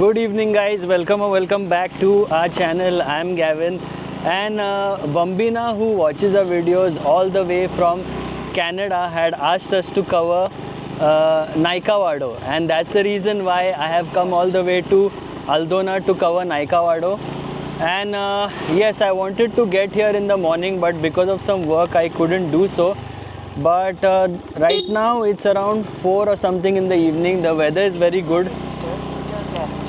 Good evening guys, welcome back to our channel. I am Gavin and Bambina, who watches our videos all the way from Canada, had asked us to cover Nyka Vado, and that's the reason why I have come all the way to Aldona to cover Nyka Vado. And yes, I wanted to get here in the morning, but because of some work I couldn't do so. But right now it's around 4 or something in the evening. The weather is very good,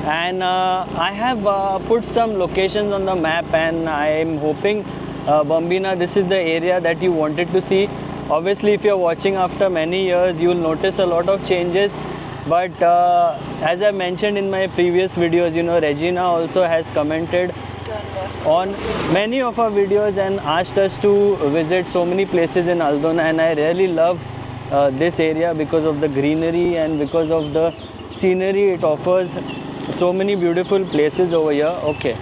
and I have put some locations on the map, and I am hoping Bambina, this is the area that you wanted to see. Obviously, if you're watching after many years, you'll notice a lot of changes, but as I mentioned in my previous videos, you know, Regina also has commented on many of our videos and asked us to visit so many places in Aldona, and I really love this area because of the greenery and because of the scenery it offers. So many beautiful places over here. Okay,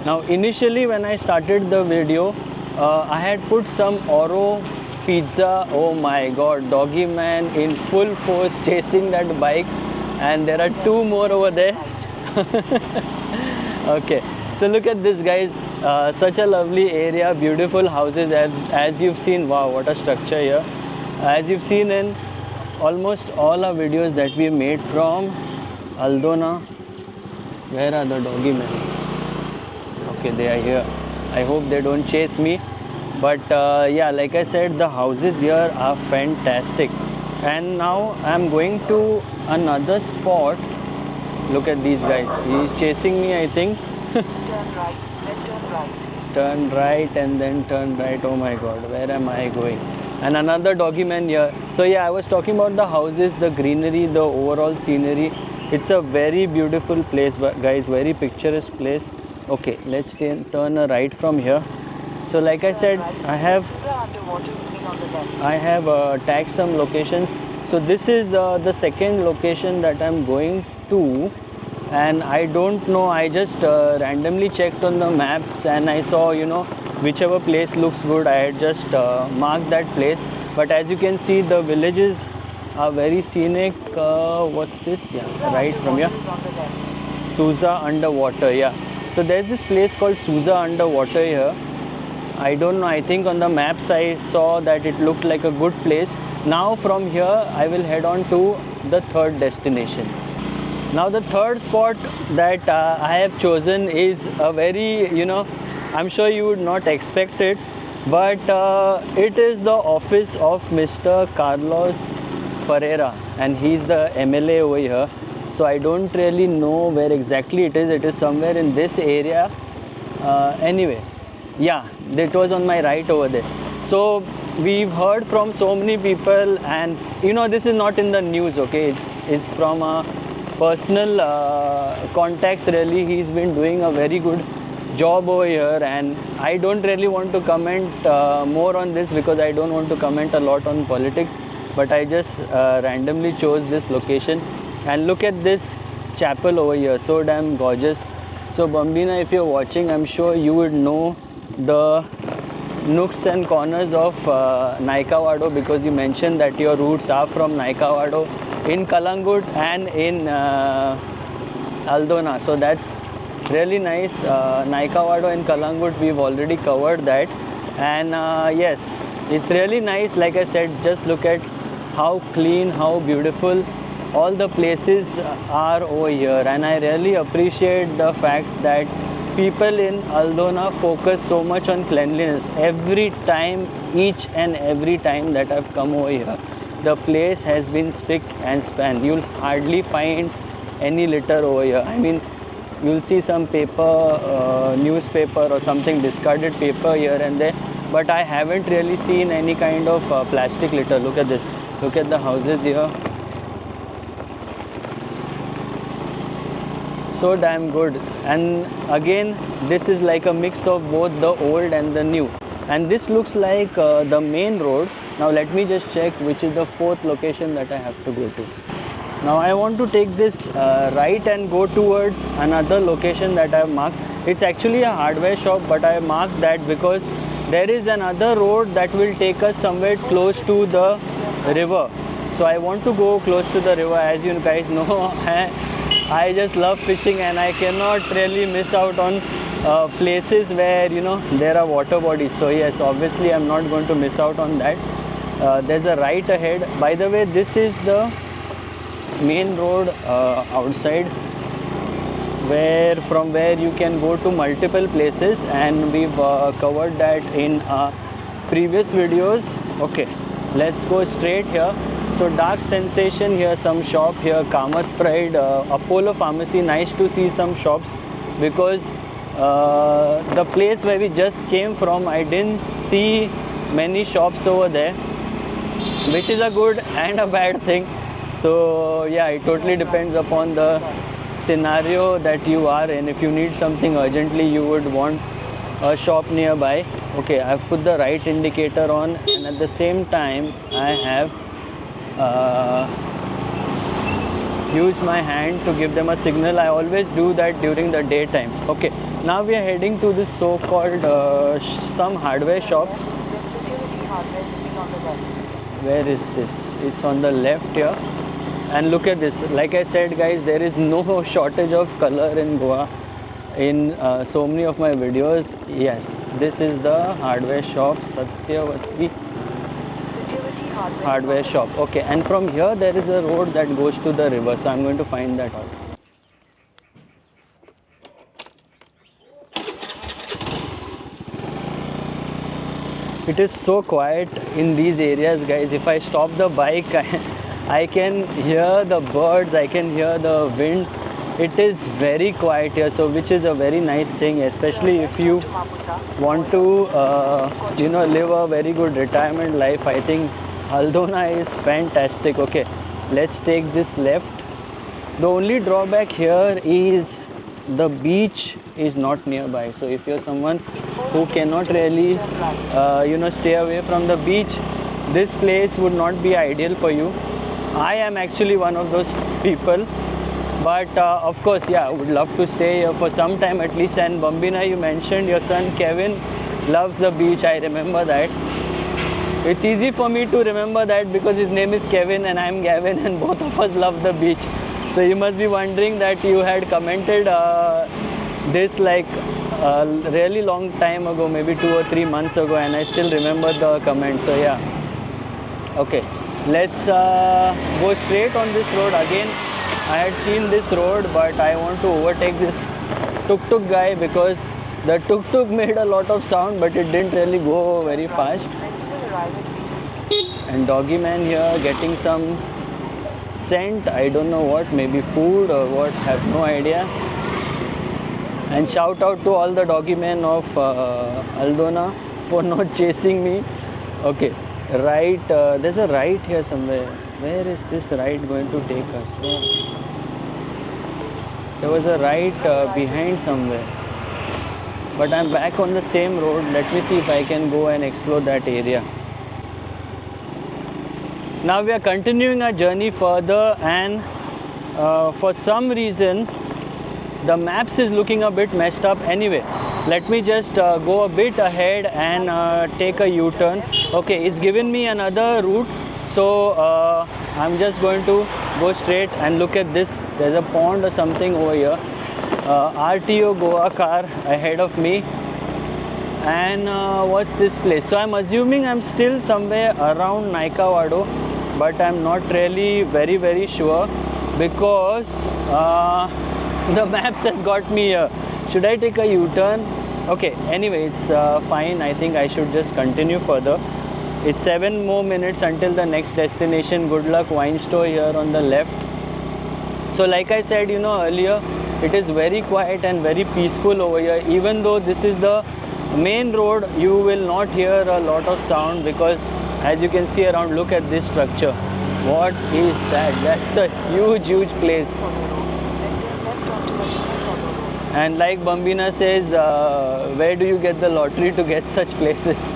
now initially when I started the video, I had put some Oro pizza. Oh my god, doggy man in full force chasing that bike, and there are two more over there. Okay, so look at this guys, such a lovely area, beautiful houses as you've seen. Wow, what a structure here. As you've seen in almost all our videos that we made from Aldona. Where are the doggy men? Okay, they are here. I hope they don't chase me. But yeah, like I said, the houses here are fantastic. And now I'm going to another spot. Look at these guys. He's chasing me, I think. Turn right, then turn right. Turn right and then turn right. Oh my god, where am I going? And another doggy man here. So yeah, I was talking about the houses, the greenery, the overall scenery. It's a very beautiful place, guys, very picturesque place. Okay, let's turn a right from here. So like I said, I have tagged some locations. So this is the second location that I'm going to, and I don't know, I just randomly checked on the maps and I saw, you know, whichever place looks good, I had just marked that place. But as you can see, the villages are very scenic. What's this? Yeah, right from here. Souza Underwater, yeah. So there's this place called Souza Underwater here. I don't know, I think on the maps I saw that it looked like a good place. Now from here I will head on to the third destination. Now the third spot that I have chosen is a very, you know, I'm sure you would not expect it, but it is the office of Mr. Carlos Ferreira, and he's the MLA over here. So I don't really know where exactly it is. It is somewhere in this area. Anyway, yeah, it was on my right over there. So we've heard from so many people, and you know, this is not in the news, okay? It's from a personal contacts. Really, he's been doing a very good job over here, and I don't really want to comment more on this because I don't want to comment a lot on politics, but I just randomly chose this location. And look at this chapel over here, so damn gorgeous. So Bambina, if you're watching, I'm sure you would know the nooks and corners of Nyka Vado, because you mentioned that your roots are from Nyka Vado in Kalangut and in Aldona. So that's really nice. Nyka Vado in Kalangut, we've already covered that. And yes, it's really nice. Like I said, just look at how clean, how beautiful all the places are over here. And I really appreciate the fact that people in Aldona focus so much on cleanliness. Every time, each and every time that I've come over here, the place has been spick and span. You'll hardly find any litter over here. I mean, you'll see some paper, newspaper or something, discarded paper here and there, but I haven't really seen any kind of plastic litter. Look at this. Look at the houses here. So damn good. And again, this is like a mix of both the old and the new. And this looks like the main road. Now let me just check which is the fourth location that I have to go to. Now I want to take this right and go towards another location that I have marked. It's actually a hardware shop, but I marked that because there is another road that will take us somewhere close to the river. So I want to go close to the river. As you guys know, I just love fishing and I cannot really miss out on places where there are water bodies. So yes, obviously I'm not going to miss out on that. There's a right ahead. By the way, this is the main road outside, from where you can go to multiple places, and we've covered that in previous videos. Okay, let's go straight here. So Dark Sensation here, some shop here, Kamath Pride, Apollo Pharmacy. Nice to see some shops, because the place where we just came from, I didn't see many shops over there, which is a good and a bad thing. So yeah, it totally depends upon the scenario that you are in. If you need something urgently, you would want a shop nearby. Okay, I've put the right indicator on, and at the same time I have used my hand to give them a signal. I always do that during the daytime. Okay, now we are heading to this so-called some hardware shop. Sensitivity hardware living on the left. Where is this? It's on the left here. And look at this. Like I said, guys, there is no shortage of color in Goa in so many of my videos. Yes, this is the hardware shop, Satyavati hardware shop. Okay, and from here there is a road that goes to the river, so I'm going to find that out. It is so quiet in these areas, guys. If I stop the bike, I can hear the birds, I can hear the wind. It is very quiet here, so which is a very nice thing, especially if you want to live a very good retirement life. I think Aldona is fantastic. Okay, let's take this left. The only drawback here is the beach is not nearby. So if you're someone who cannot really stay away from the beach, this place would not be ideal for you. I am actually one of those people, but of course, yeah, I would love to stay here for some time at least. And Bambina, you mentioned your son Kevin loves the beach. I remember that. It's easy for me to remember that because his name is Kevin and I'm Gavin, and both of us love the beach. So you must be wondering that you had commented this like a really long time ago, maybe 2 or 3 months ago, and I still remember the comment. So yeah, okay, let's go straight on this road again. I had seen this road, but I want to overtake this tuk-tuk guy because the tuk-tuk made a lot of sound, but it didn't really go very fast. And doggy man here getting some scent, I don't know what, maybe food or what, have no idea. And shout out to all the doggy men of Aldona for not chasing me. Okay, right, there's a right here somewhere. Where is this right going to take us? Oh. There was a right behind somewhere, but I'm back on the same road. Let me see if I can go and explore that area. Now we are continuing our journey further, and for some reason the maps is looking a bit messed up. Anyway, let me just go a bit ahead and take a U-turn. Okay, it's given me another route, so I'm just going to go straight and look at this. There's a pond or something over here. RTO Goa car ahead of me. And what's this place? So I'm assuming I'm still somewhere around Naikavadu, but I'm not really very sure because the maps has got me here. Should I take a U-turn? Okay, anyway, it's fine. I think I should just continue further. It's 7 more minutes until the next destination, Good Luck Wine Store here on the left. So like I said, earlier, it is very quiet and very peaceful over here. Even though this is the main road, you will not hear a lot of sound because as you can see around, look at this structure. What is that? That's a huge place. And like Bambina says, where do you get the lottery to get such places?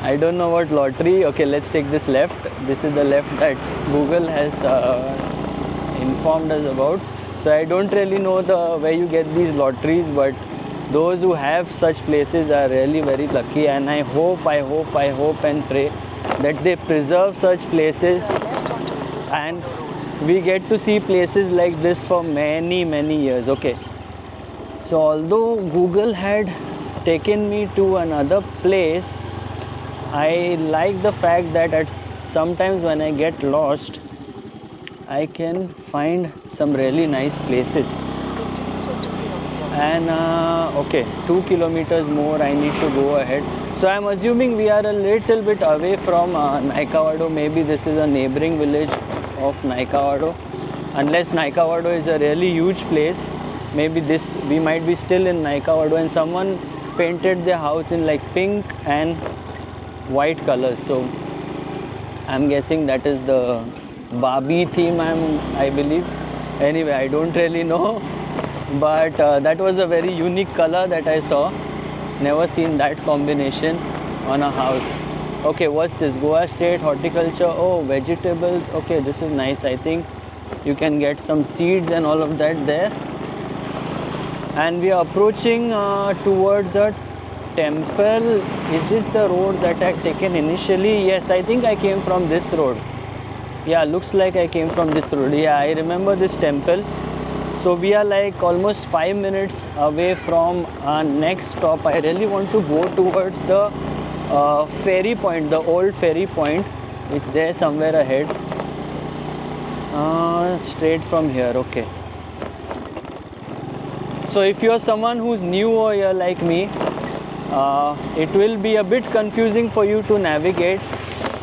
I don't know what lottery. Okay, let's take this left. This is the left that Google has informed us about. So I don't really know where you get these lotteries, but those who have such places are really very lucky, and I hope and pray that they preserve such places and we get to see places like this for many years. Okay, so although Google had taken me to another place, I like the fact that sometimes when I get lost, I can find some really nice places. Continue for 2 kilometers. And okay, 2 kilometers more I need to go ahead. So I'm assuming we are a little bit away from Naikavado. Maybe this is a neighboring village of Naikavado. Unless Naikavado is a really huge place, maybe we might be still in Naikavado, and someone painted their house in like pink and white colors. So I'm guessing that is the Barbie theme, I believe. Anyway, I don't really know, but that was a very unique color that I saw. Never seen that combination on a house. Okay, what's this? Goa State Horticulture. Oh, vegetables. Okay, this is nice. I think you can get some seeds and all of that there. And we are approaching towards a temple. Is this the road that I had taken initially? Yes, I think I came from this road. Yeah, looks like I came from this road. Yeah, I remember this temple. So we are like almost 5 minutes away from our next stop. I really want to go towards the ferry point, the old ferry point. It's there somewhere ahead. Straight from here, okay. So if you're someone who's new over here like me, it will be a bit confusing for you to navigate.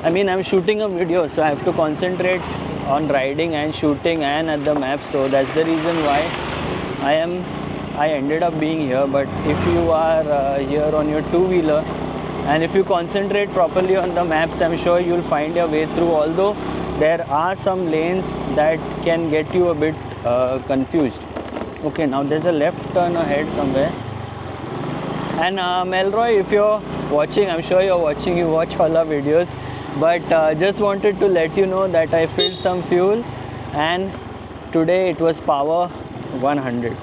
I mean, I'm shooting a video, so I have to concentrate on riding and shooting and at the map. So that's the reason why I ended up being here. But if you are here on your two-wheeler and if you concentrate properly on the maps, I'm sure you'll find your way through, although there are some lanes that can get you a bit confused. Okay, now there's a left turn ahead somewhere. And Melroy, if you're watching, I'm sure you're watching, you watch all our videos, but just wanted to let you know that I filled some fuel and today it was power 100.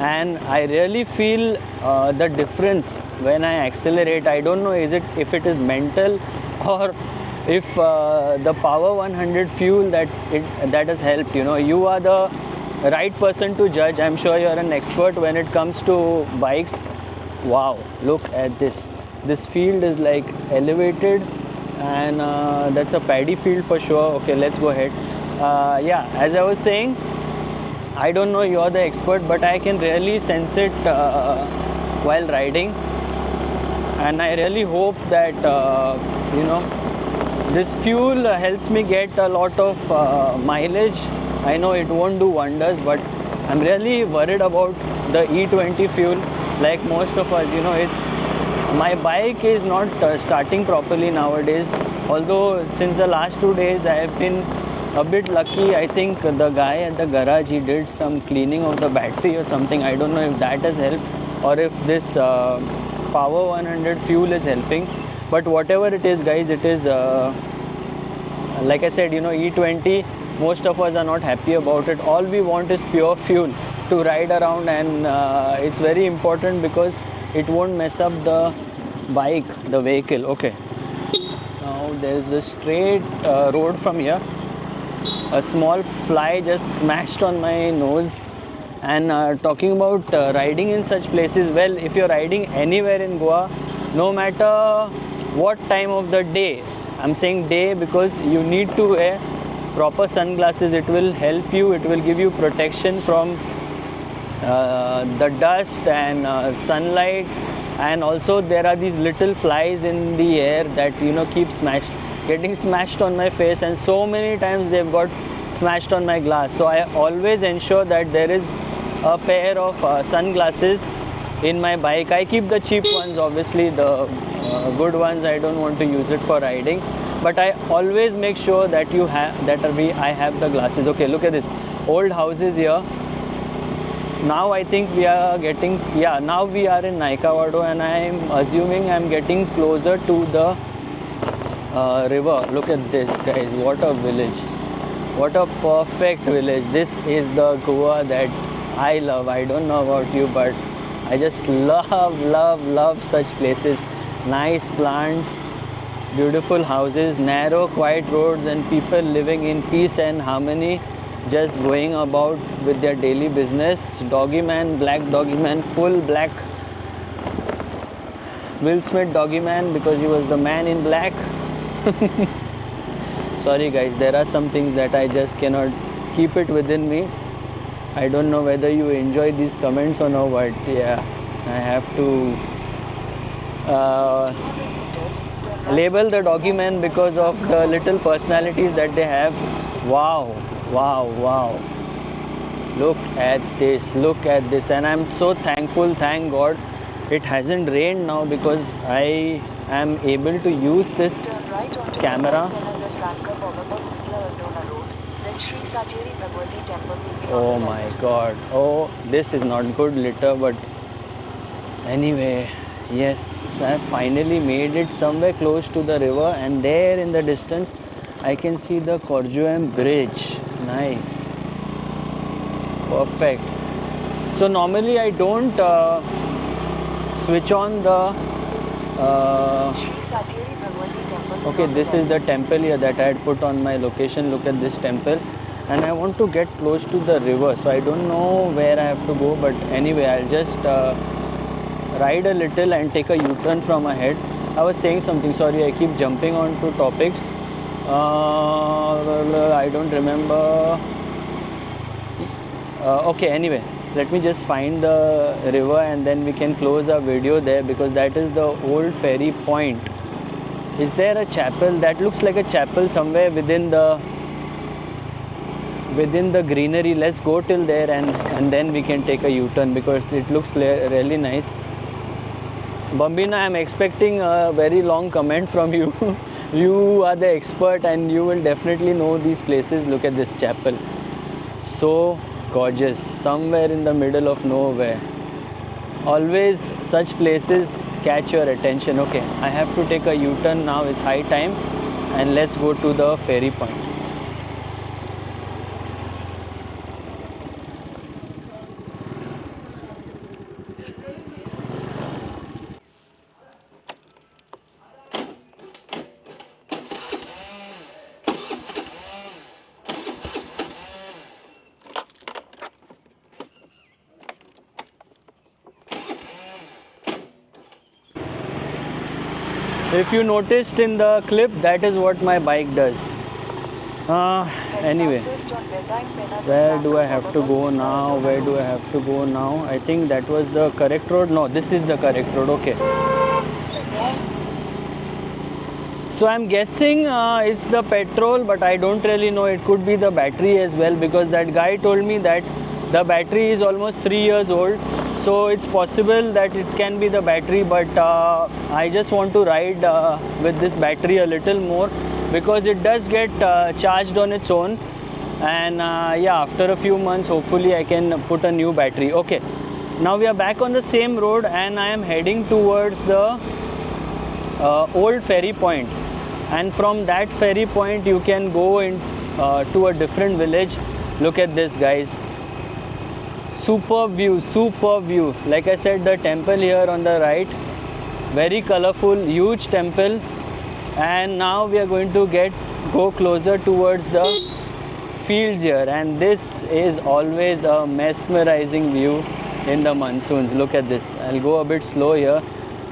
And I really feel the difference when I accelerate. I don't know if it is mental or if the power 100 fuel that has helped. You know, you are the right person to judge. I'm sure you're an expert when it comes to bikes. Wow, look at this. This field is like elevated, and that's a paddy field for sure. Okay, let's go ahead. Yeah, as I was saying, I don't know, you're the expert, but I can really sense it while riding, and I really hope that this fuel helps me get a lot of mileage. I know it won't do wonders, but I'm really worried about the E20 fuel. Like most of us, my bike is not starting properly nowadays. Although since the last 2 days I have been a bit lucky. I think the guy at the garage, he did some cleaning of the battery or something. I don't know if that has helped or if this power 100 fuel is helping. But whatever it is, guys, it is like I said, E20, most of us are not happy about it. All we want is pure fuel to ride around, and it's very important because it won't mess up the bike, the vehicle. Okay, now there's a straight road from here. A small fly just smashed on my nose. And talking about riding in such places, well, if you're riding anywhere in Goa, no matter what time of the day, I'm saying day because you need to wear proper sunglasses. It will help you, it will give you protection from the dust and sunlight, and also there are these little flies in the air that keep getting smashed on my face, and so many times they've got smashed on my glass. So I always ensure that there is a pair of sunglasses in my bike. I keep the cheap ones, obviously. The good ones, I don't want to use it for riding, but I always make sure that I have the glasses. Okay, look at this, old houses here. Now I think we are getting, now we are in Naikavado, and I'm assuming I'm getting closer to the river. Look at this, guys, what a village, what a perfect village. This is the Goa that I love. I don't know about you, but I just love such places. Nice plants, Beautiful houses, narrow, quiet roads, and people living in peace and harmony, just going about with their daily business. Doggy man, black doggy man, full black. Will Smith doggy man because he was the man in black. Sorry guys, there are some things that I just cannot keep it within me. I don't know whether you enjoy these comments or not, but yeah, I have to label the doggy man because of the little personalities that they have. Wow, wow, wow. Look at this, and I'm so thankful, thank God it hasn't rained now because I am able to use this Turn right onto camera. Then Sri Satiri Bhagwati Temple will be Oh on the my left. God. Oh, this is not good litter, but anyway, yes, I finally made it somewhere close to the river, and there in the distance I can see the Korjuem bridge. Nice. Perfect. So normally I don't switch on the Sri Satiri Bhagwati Temple is okay, on this the is the left. temple here that I had put on my location. Look at this temple, and I want to get close to the river, so I don't know where I have to go, but anyway, I'll just ride a little and take a U-turn from ahead. I was saying something, sorry, I keep jumping on to topics. I don't remember. Okay, anyway, let me just find the river and then we can close our video there because that is the old ferry point. Is there a chapel? That looks like a chapel somewhere within the greenery. Let's go till there and then we can take a U-turn because it looks really nice. Bambina, I'm expecting a very long comment from you. You are the expert and you will definitely know these places. Look at this chapel. So gorgeous. Somewhere in the middle of nowhere. Always such places catch your attention. Okay, I have to take a U-turn now. It's high time. And let's go to the ferry point. If you noticed in the clip, that is what my bike does. Anyway, where do I have to go now? Where do I have to go now? I think that was the correct road. No, this is the correct road. Okay. So I'm guessing it's the petrol, but I don't really know. It could be the battery as well because that guy told me that the battery is almost 3 years old. So it's possible that it can be the battery, but I just want to ride with this battery a little more because it does get charged on its own. And yeah, after a few months, hopefully I can put a new battery. Okay, now we are back on the same road and I am heading towards the old ferry point. And from that ferry point, you can go in to a different village. Look at this, guys. Superb view, superb view. Like I said, the temple here on the right, very colorful, huge temple. And now we are going to go closer towards the fields here, and this is always a mesmerizing view in the monsoons. Look at this. I'll go a bit slow here.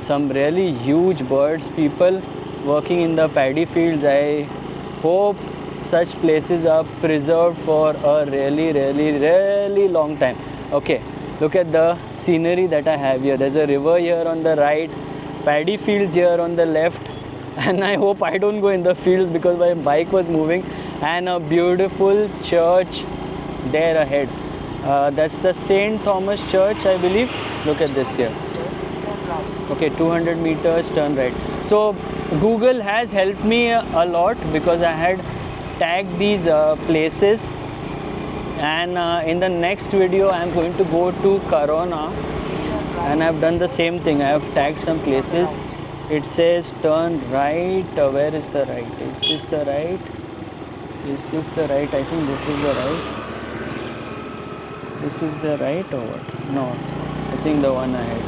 Some really huge birds, people working in the paddy fields. I hope such places are preserved for a really long time. Okay, look at the scenery that I have here. There's a river here on the right, paddy fields here on the left, and I hope I don't go in the fields because my bike was moving, and a beautiful church there ahead. That's the St. Thomas Church, I believe. Look at this here. Okay, 200 meters, turn right. So Google has helped me a lot because I had tagged these places, and in the next video I am going to go to Corona, and I have done the same thing. I have tagged some places. It says turn right. Where is the right? Is this the right? Is this the right? I think this is the right. This is the right or what? No, I think the one ahead.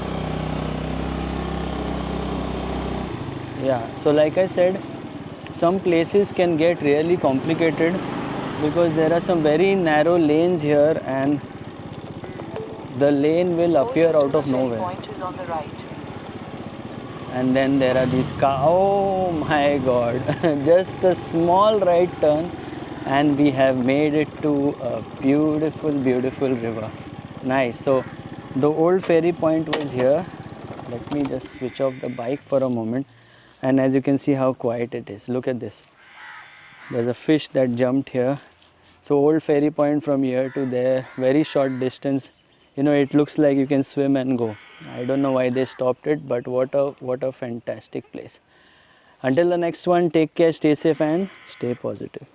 Yeah, so like I said, some places can get really complicated because there are some very narrow lanes here and the lane will appear Hold out until of the ferry nowhere. point is on the right. And then there are these cars. Oh my god, just a small right turn and we have made it to a beautiful, beautiful river. Nice. So the old ferry point was here. Let me just switch off the bike for a moment. And as you can see how quiet it is. Look at this. There's a fish that jumped here. So old ferry point from here to there, very short distance. You know, it looks like you can swim and go. I don't know why they stopped it, but what a fantastic place. Until the next one, take care, stay safe and stay positive.